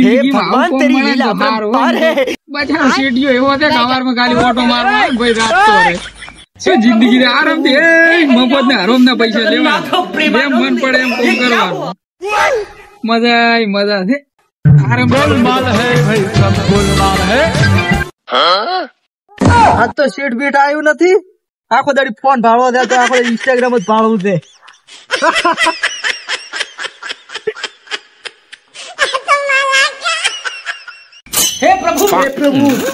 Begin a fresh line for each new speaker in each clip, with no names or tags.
જિંદગીમાં આવું કોમ મળે તો સારું હોય. બચારો શેઠિયો એવો છે કે સવારમાં ખાલી ઓટો મારવા આવે કોઈ રાખતો રહે. શું જિંદગી આરામથી મફત ને હરોમ ના પૈસા લેવા જેમ મન પડે એમ કામ કરવાનું. મજા છે.
गोलमाल है भाई सब गोलमाल है.
આજ તો શેઠ બેટ આવ્યું નથી. આખો દાડી ફોન ભાળવા દે તો આખો ઇન્સ્ટાગ્રામ જ ભાળવું છે.
हे प्रभु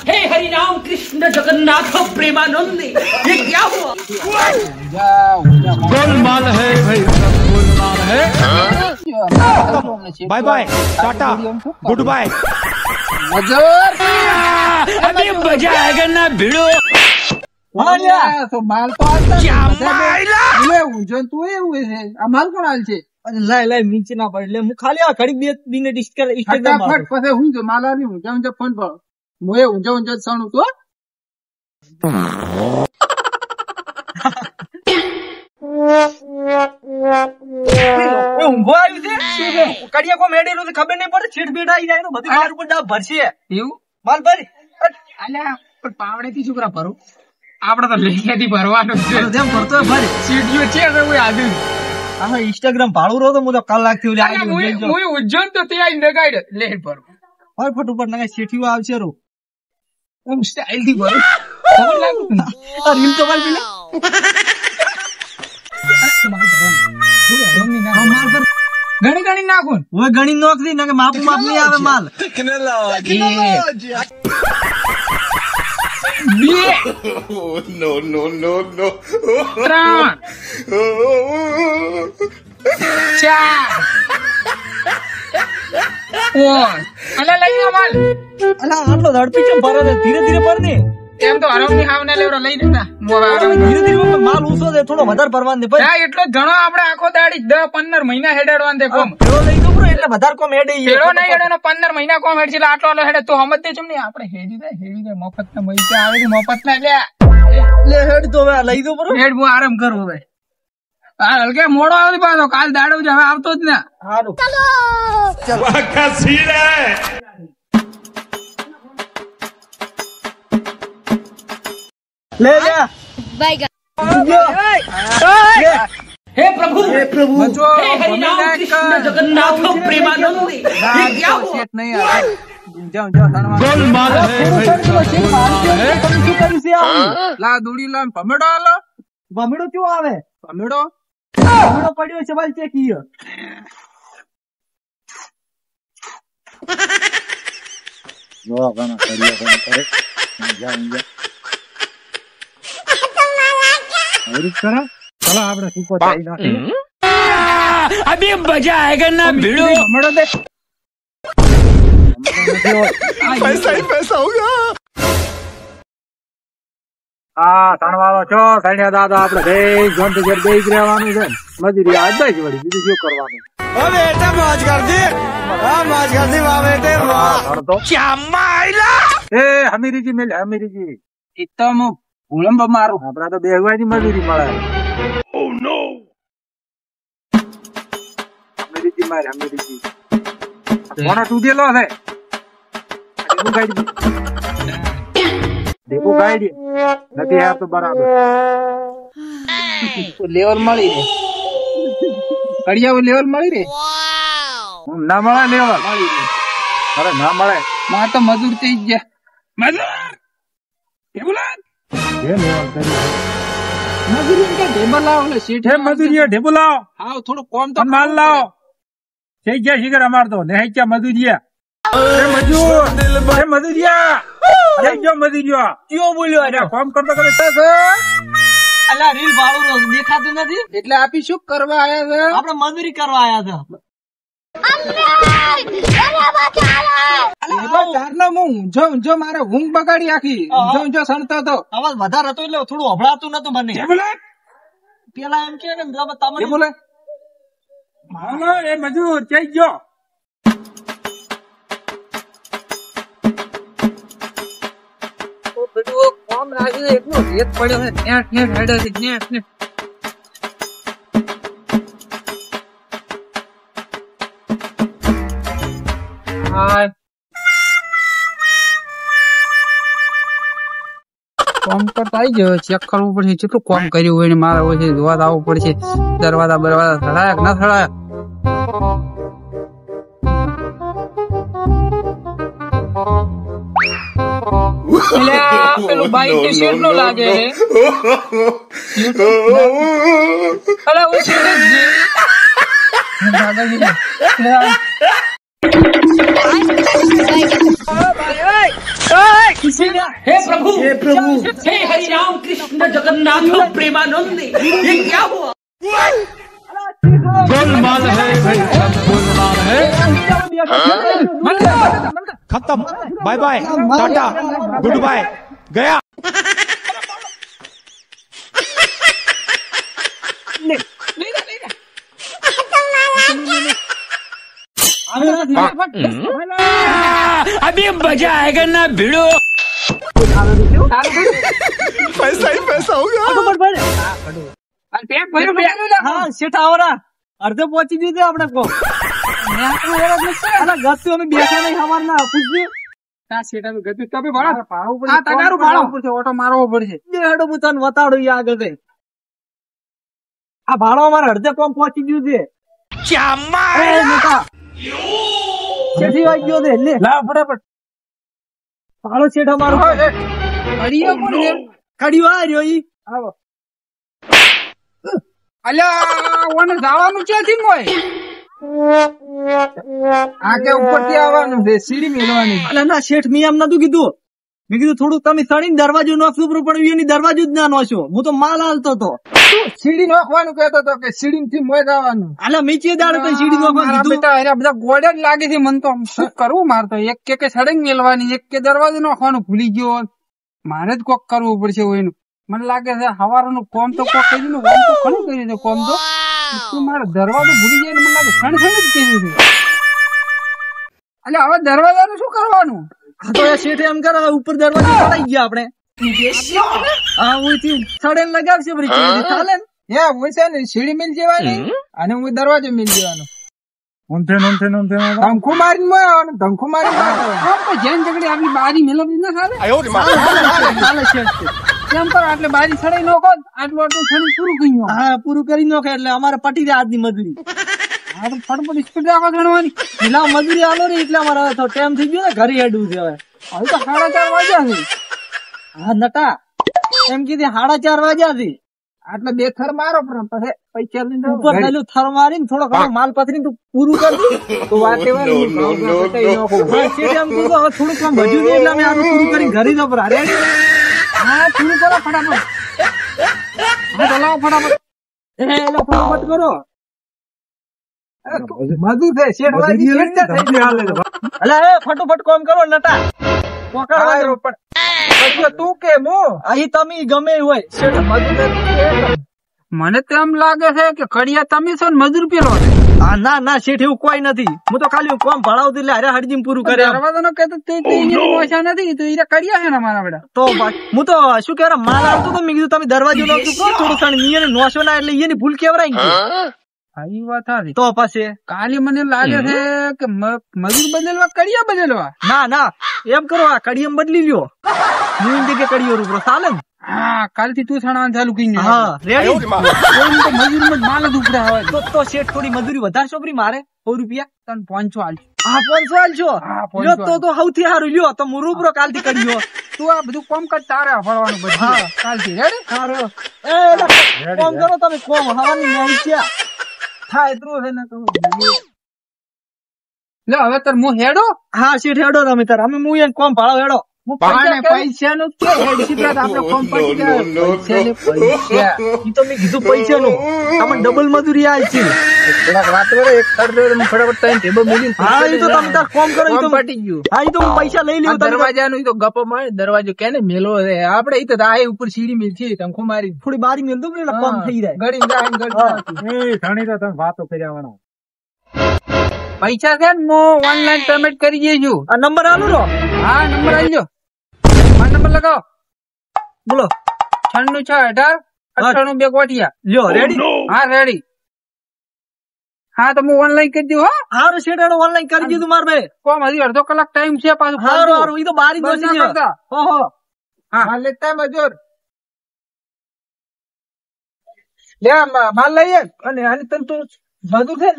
हे हरि राम कृष्ण जगन्नाथ प्रेमानंद ये क्या हुआ?
गोलमाल है भाई सब गोलमाल है. Bye bye tata goodbye.
अभी मजा आएगा ना भिड़ो.
તો માલ તો ઊંઝો તું એવું છે. આ માલ કોણ હાલ છે?
લાય નીચે ના પડે એટલે હું ખાલી આ ઘડી બે દિને ઇન્સ્ટાગ્રામ
ફટાફટ પછી હું જો માલ આવી ઊંઝા ફોન પર મોએ ઊંઝા સણું તો
ઊંઘો આવ્યું છે. કડિયા કો મેડેલું તો ખબર નહીં પડે. શેઠ બેટ આવી જાય તો બધું માર ઉપર દાબ ભરશે.
એવું
માલ ભરી
અલ્યા પણ પાવડે થી છોકરા ભરો. આપડે તો લેખેથી ભરવાનું છે.
જેમ ભરતો ભરી
સીડીઓ છે આજુ.
આમાં ઇન્સ્ટાગ્રામ ભાડું રહો તો હું તો કલાક થી
ઉજ્જૈન તો ત્યાં નગાડ્યો લે ભરો
ફટ ઉપર ના શેઠીઓ આવશે રો
એમ સ્ટાઇલ થી ભરો.
રીલ તો માર પેલા
ઘણી નાખો
હવે ગણી નોકરી ના માપ નહીં આવે માલ.
No no no no.
3 4 અલા લઈ લો માલ.
અલા આટલો ઝડપી કેમ ભરે છે? ધીરે ધીરે ભર દે.
એમ તો આરામથી હાવને લેવરા લઈ દેતા.
ધીરે ધીરે માલ ઊંચો છે થોડો વધારે ભરવાનું દે.
એટલો ઘણો આપણે આખો દાડી 10-15 મહિના હેડાડવાનું દે કોમ.
પેલો લઈ દો એટલે વધારે કોમ હેડે.
પેલો નહીં હેડે 15 મહિના કોમ હેડ છે આટલો હેડે તો સમજ દે ચમ નહીં આપણે હેડી દે મફત ના મૈસા આવે છે મફત ના
લે હેડ તો હવે લઈ દો બરો.
હેડ હું આરામ કરું હવે. હા હલકે મોડો આવે પાછો કાલ દાડો જ હવે આવતો જ ને.
સારું
वाका सीन है.
ले ले
हे प्रभु हे हरि राम कृष्ण जगन्नाथ प्रेमानंद ये क्या हुआ?
શેઠ નહીં
गोलमाल है भाई सब गोलमाल है.
લા દોડી લા ભમેડો આલો.
ભમેડો ક્યું આવે?
ભમેડો
ભમેડો પડ્યો છે ભાઈ ચેકી.
अभी मजा आएगा ना भिड़ो.
ભમેડો દે.
पैसा ही पैसा होगा.
હા તણવાળો છો કન્યા દાદા આપડે ભાઈ ગંધ ઘેર બેસી રહેવાનું છે. મજૂરી આજ જ વળી બીજું શું કરવાનું. એ હમીરીજી મેલ હમીરીજી
એ તો હું ભૂલંબ મારું.
આપડા તો બેહવાની મજૂરી મળે. હમીરીજી માર હમીરીજી કોના તૂટેલો છે. દેખો ગાડી નથી આ તો બરાબર
લેવલ મળી રે. કડિયા લેવલ મળી રે.
ના મળે લેવલ
મળી રે.
અરે ના મળે.
માં તો મજૂર થઈ ગયા. મજૂર એ બોલા
એ લેવલ કરી
મજૂરી કે ઢેબલ લાવો ને શેઠ.
હે મજૂરી ઢેબુ લાવો.
હા થોડું કોમ તો
માલ લાવો. થઈ ગયા શીખર અમાર તો ને ક્યાં મજૂરિયા. મજૂર એ મજૂરિયા મજૂરિયા
ક્યો બોલ્યો? અરે
કામ કરતો કરે
અલા રીલ ભાડું દેખાતું નથી
એટલે આપી શું કરવા આયા છે?
આપણે મજૂરી કરવા આયા હતા.
ઊંઝો મારે ઊંઘ બગાડી આખી. ઊંઝો સણતો હતો.
અવાજ વધારે હતો એટલે થોડું હભળાતું નતું મને. પેલા એમ કે તમે
બોલે
એ મજૂર જઈ ગયો.
કોમ રાખ્યું એટલું રેત પડ્યો છે. નેટ હેડે છે નેટ. હા કોમ કરતા આવી ગયો ચેક કરવું પડશે કેટલું કોમ કર્યું હોય ને મારે હોય છે જોવા આવવું પડશે દરવાજા બરવાજા થડાયા કે ના થડાયા પેલું બાઈક તો શેડ નો લાગે
हे प्रभु हे हरि राम कृष्ण जगन्नाथ प्रेमानंद ये क्या हुआ
गोलमाल है भाई सब गोलमाल है खत्म bye bye tata goodbye गया
अभी मजा आएगा ना भिड़ो
पैसा ही पैसा होगा
હા શેઠ આવરા અડધે પહોંચી દીધું આપણે કો ગતું અમે બેઠા નહીં હવાર ના પૂછ્યું ઓટો મારવો પડશે હું તને વતાડું આગળ આ ભાડો અમારે અડધે કોમ પહોંચી ગયું છે શેઠી વાગી ગયો છે લે લા ફટાફટ ભાડો શેઠ અમારો કડીઓ આ રહ્યો ઈ આવો અલ્યા ઓને જવાનું ક્યાંથી મોય આ કે ઉપરથી આવવાનું છે સીડી મેળવાની અલ્યા ના શેઠ મેં એમ નતું કીધું મેં કીધું થોડું તમે સડીને દરવાજો નોખવું પણ એની દરવાજો જ ના નોખ્યો હું તો માલ હાલતો હતો સીડી નોખવાનું કહેતો હતો કે સીડી થી મોય જવાનું અલ્યા મીચે દાડ કઈ સીડી નોખવાનું કીધું બધા ગોળે જ લાગે છે મને તો શું કરવું મારે તો એક કે સડીને મેળવાની એક કે દરવાજો નોખવાનું ભૂલી ગયો મારે જ કોક કરવું પડશે એનું મને લાગે છે હવારનું કોમ તો કોક કર્યું ને કોમ તો ઘણું કર્યું છે કોમ તો મારે દરવાજો ભૂલી જાય મને લાગે ખણ જ કર્યું છે એટલે હવે દરવાજાનું શું કરવાનું હા તો શેઠે એમ કરે ઉપર દરવાજો ચડાઈ ગયા આપણે હા ઓયથી સડે લગાવશે ચાલે ને હે હોય છે ને સીડી મિલ જવાની અને હું દરવાજો મિલ જવાનો ધમખું મારીને ધમખું મારીને જેન જગડી આપણી બારી મેળવવી ના ચાલે શેઠ કેમ કરો એટલે બારી સડાઈ નોખો આટલું આટલું સડી પૂરું કરી હા પૂરું કરી નોખે એટલે અમારે પટી જાય આજની મજૂરી હા તો ફટફટ સ્પીડ રાખો ગણવાની એટલે મજૂરી આલો ને એટલે અમારે તો ટાઈમ થઈ ગયો ને ઘરે હેડવું છે હવે તો 4:30 વાગ્યા છે હા નટા એમ કીધી 4:30 વાગ્યા છે એટલે 2 થર મારો પણ પછી પૈસા લઈને ઉપર પેલું થર મારીને થોડો ઘણો માલ પથરીને તું પૂરું કરી તો વાતે વાર એમ કીધું થોડું કામ ભજ્યું નહીં એટલે અમે આનું પૂરું કરીને ઘરે જ ઉપર રેડી હા પૂરું કરો ફટાફટ હા ચલાવો ફટાફટ એલો ફટાફટ કરો મધુ છે શેઠ વાજી શેઠ થઈ હાલે અલા એ ફટાફટ કામ કરો નટા પકડવા પણ પછી તું કે મો અહીં તમે ગમે હોય શેઠ મધુ મને તો એમ લાગે છે કે કડિયા તમે છો ને મજૂર પેલો હા ના ના શેઠ એવું કોઈ નથી હું તો ખાલી કોમ ભણાવતી એટલે હારે હરજીમ પૂરું કરે દરવાજાનો કહેતો તે પૈસા નથી તો ઈરા કડિયા છે ને મારા બેટા તો હું તો શું કહેવાય માલ આવતો તો મેં કીધું તમે દરવાજો નોખતું થોડું સણ નિયને નોશો ના એટલે એની ભૂલ કેવરાઈ ગઈ એ વાત હતી તો પછી કાલે મને લાગે છે કે મજૂર બદલવા કડિયા બદલવા ના ના એમ કરો આ કડિયમ બદલી લ્યો હું જગ્યાએ કડિયો રૂપરો ચાલે ને હા કાલથી તું છણાવાનું ચાલુ કરી હા રેડી તો મજૂરી માલ જ ઉપડા હોય તો શેઠ થોડી મજૂરી વધારે છોકરી મારે 100 રૂપિયા તને 500 આલજો હા 500 આલજો તો સૌથી સારું લ્યો તો હું રૂપરો કાલથી કર્યો તું આ બધું કોમ કર તારે ફળવાનું બધું હા કાલથી રેડી સારું એ કોમ કરો તમે કોમ હવાની મોહિયા થાય એટલું છે ને કહું લે હવે તાર હું હેડો હા શેઠ હેડો તમે તાર અમે હું એને કોમ ભાડો હેડો પૈસા નું કે આપડે કોમ પડી જાય પૈસા ઈ તો મેં કીધું પૈસા નું તમને ડબલ મજૂરી આલ છે થોડાક વાત કરે એક ફટાફટ ટાઈમ ટેબલ મૂકી હા ઈ તો તમે તાર કોમ કરો ઈ તો પટી ગયું હા ઈ તો હું પૈસા લઈ લ્યો દરવાજા નું ઈ તો ગપ્પો મારે દરવાજો કેને મેલો આપડે ઈ તો આ ઉપર સીડી મિલ છે તંખો મારી થોડી બારી મેલ દો એટલે કોમ થઈ જાય ગડી જાય ગડી એ ધણી તો તમે વાતો કર્યાવાનો પૈસા છે ને હું ઓનલાઈન પેમેન્ટ કરી દઈએ છું આ નંબર આલો રો હા નંબર આલજો આ નંબર લગાવો બોલો 9618 કોઠિયા લ્યો રેડી હા રેડી હા તો હું ઓનલાઈન કરી દઉં હા હારું શેઠ ઓનલાઈન કરી દીધું માર ભાઈ કોમ હજી અડધો કલાક ટાઈમ છે પાછું હારું ઈ તો બારી દોસી છે હો
માલ લેતા મજૂર લે માલ લઈએ અને આની તને તું મજૂર છે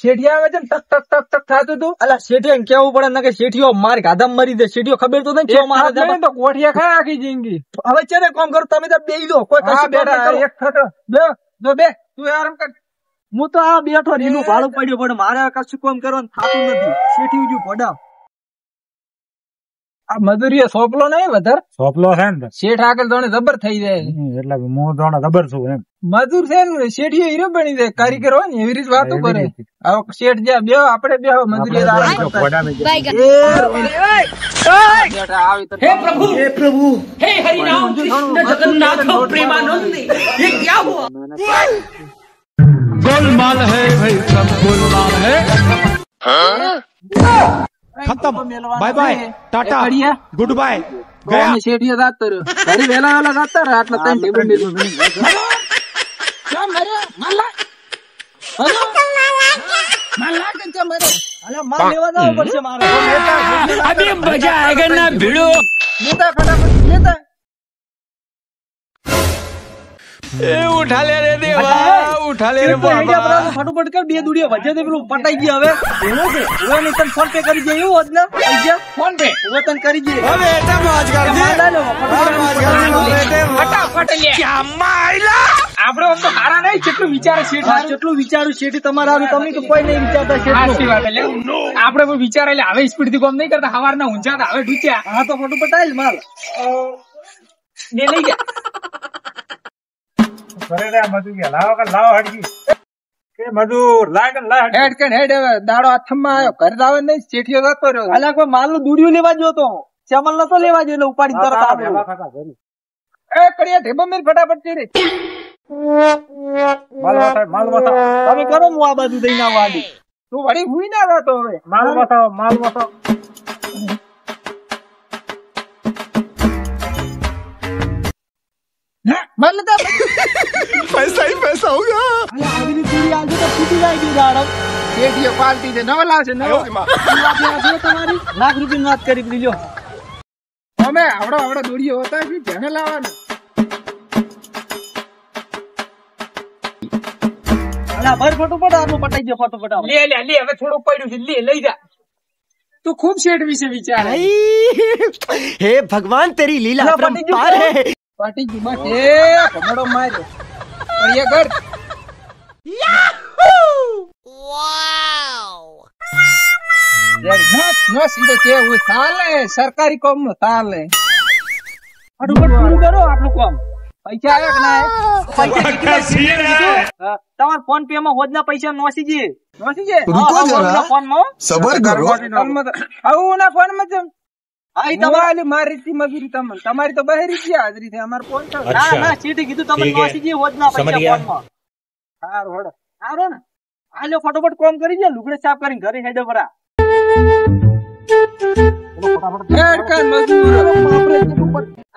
શેઠિયા આવે છે ને ટક ટક ટક ટક થતું હતું.
અલા શેઠિયા કેવું પડે ને કે શેઠિયો માર ગાધામાં મરી દે. શેઠિયો ખબર તો નથી મારે
તો કોઠિયા ખાય આખી જિંદગી.
હવે છે ને કામ કરો તમે તો બેહી લો કોઈ
હા
કશું
બેટા
કરો.
એક થતો બે જો બે તું આરામ કર.
હું તો આ બેઠો એનું ભાડું પડ્યું પણ મારે કશું કામ કરવાનું થતું નથી. શેઠિયું જો પડા
આ મજૂરી સોપલો નહીં વધારે
સોપલો છે ને
શેઠ આગળ જોડે જબર થઈ જાય.
એટલે હું જોડે ખબર છું એમ.
મજૂર છે ને શેઠિયો હીરો બની જાય કારીગર હોય ને એવી રીતે વાતો કરે. હવે શેઠ જ્યાં બે આપડે બે મજૂરી આરામ કરતા.
हे प्रभु हे हरि राम कृष्ण जगन्नाथ प्रेमानंद ये क्या हुआ
गोलमाल है भाई सब गोलमाल है खत्म bye bye tata goodbye गया
શેઠિયો જાતો રહ્યો ઘરે વેલા વેલા જાતા રહે આટલા ત્રણ ટેબલ
માલ લેવા જવું પડશે મારે.
अभी मजा आएगा ना भिड़ो
લેતા ફટાફટ લેતા
उठा ले रे देवा उठा ले रे
ફટાફટ કર બે દુડિયા વચ્ચે તો પેલું પટાઈ ગયા હવે એનો છે હવે નહીં તને ફોન પે કરી દે એવું હોત ને પૈસા
ફોન પે
હવે તને કરી દે
હવે એટા મોજ કર દે
ફટાફટ લે આપડે આમ તો હારા નહીં કેટલું વિચારે શેઠ
હા, કેટલું વિચારું શેઠી તમારા હારું તમે તો કોઈ નહીં વિચારતા
સાચી
શેઠ.
વાત એટલે આપડે કોઈ વિચારે એટલે હવે સ્પીડ થી કામ નહીં કરતા હવારના ઊંઝા હવે ઢૂચ્યા
હા તો ફોટો પટાઈ માલ
ને લઈ ગયા
કરે રે મજૂર લાવો કે લાવો હટકી કે મજૂર લાગ લા
હેડ કે હેડ હવે દાડો હાથમાં આવ્યો ઘરે આવે નહીં શેઠિયો જતો રહ્યો
અલા કોઈ માલ નું દુડિયું લેવા જો તો ચાવલ નતો લેવા જો એટલે ઉપાડી તરત આવ્યો.
એ કડિયા ઢેબો મેલ ફટાફટ ચીરી
માલ બતાવો
તમે કરો હું આ બાજુ દઈને આવું આડી.
તું વળી હુઈ ના રહેતો હવે
માલ બતાવો
મન તો
पैसा ही पैसा होगा
અલા આવી રીતે દુડી આવજો તો ફૂટી જાય ગઈ દાડમ.
શેઠિયો પાલટી છે નવો લાવશે નવો
તમારી લાખ રૂપિયાની વાત કરી પડી લ્યો.
અમે આવડો દોડીઓ હોતા છે ધ્યાને લાવવાનું
અલા ભર ફોટો પટ આટલું પટાઈ દે ફોટો પટાવો.
લે હવે થોડું પડ્યું છે લે લઈ જા તું ખૂબ શેઠ વિશે વિચારે
हे भगवान तेरी लीला
અલા, પટી ગયું
अपरंपार है
પાટી ગયું બસ એ ભમડો માર્યો પણ એ ઘર નો સીધો છે હું ચાલે સરકારી કામ નો ચાલે
ફટાફટ પૂરું કરો આટલું કામ.
પૈસા આવ્યા કે ના
હા, તમારા ફોન પે માં હોજના પૈસા નોસી જઈએ.
નોસી છે
ફોન માં
सबर करो
આવું ના ફોન માં જેમ
હા, ઈ
તમારી મારી રીતની મજૂરી તમારી તો બહેરી છે હાજરી છે અમારે ફોન તો
ના સીધી કીધું તમે નોસી જઈએ હોજના પૈસા ફોન માં.
સારું હળો
સારો ને આ લ્યો ફટાફટ કામ કરી દે લુગડે સાફ કરીને ઘરે હેડે ભરા.
હેડ કર મજૂર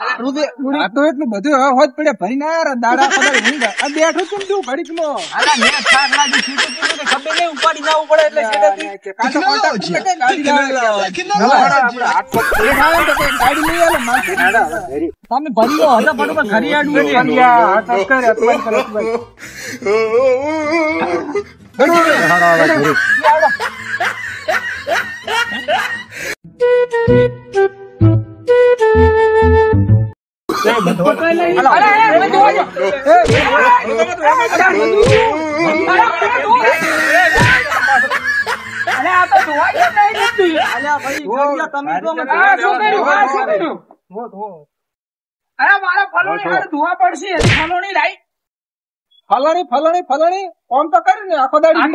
આ તો એટલું બધું હોજ પડે ભરી ના દાડા પગાર ઊંઘ આ બેઠું તું તું ઘડીક માં
અલા મેં થાક લાગી સીધું કીધું કે ખબર નહીં ઉપાડી જવું પડે એટલે સીધેથી.
ગાડી લઈ આલે માણસ
તમે ભરી લો હવે ફટાફટ ઘરે આડું અલ્યા ભાઈ ગોળિયા તમે તો મને
અરે મારા ફલોણી હારે ધોવા પડશે ફલોણી લાઈ ફલોણી કોમ તો કરી ને આખો દાડી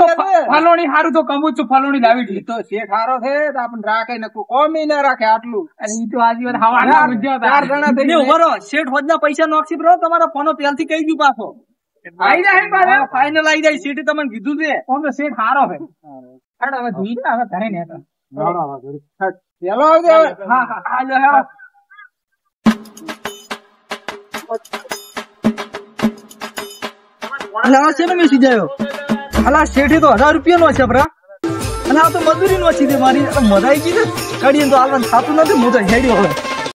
ફલોણી હારું તો કમું છું ફલોણી લાવી દીધી તો શેઠ હારો છે તો આપણે રાખે નકું કોમ ના રાખે આટલું અને ઈ તો આજીવન હવા ચાર જણા થઈ
ઉભો રહો શેઠ હોજના પૈસા નોક્ષી બ્રો તમારા ફોનો પહેલથી કહી ગયું પાછો
આઈ જાય પાછા
ફાઇનલ આવી જાય શેઠે તમને કીધું છે
કોમ તો શેઠ હારો છે હેડ હવે ધોઈ ને હવે ઘરે ને પેલો આવજે હવે હા હાલો હેડો
અલા છે ને મેસી જાયો અલા શેઠે તો 1000 રૂપિયા નો છે બરા અને આ તો મજૂરી નો છે મારી મજા આવી ગઈ ને કડીને તો હાલવાનું થતું નથી મજા હેડ્યો હવે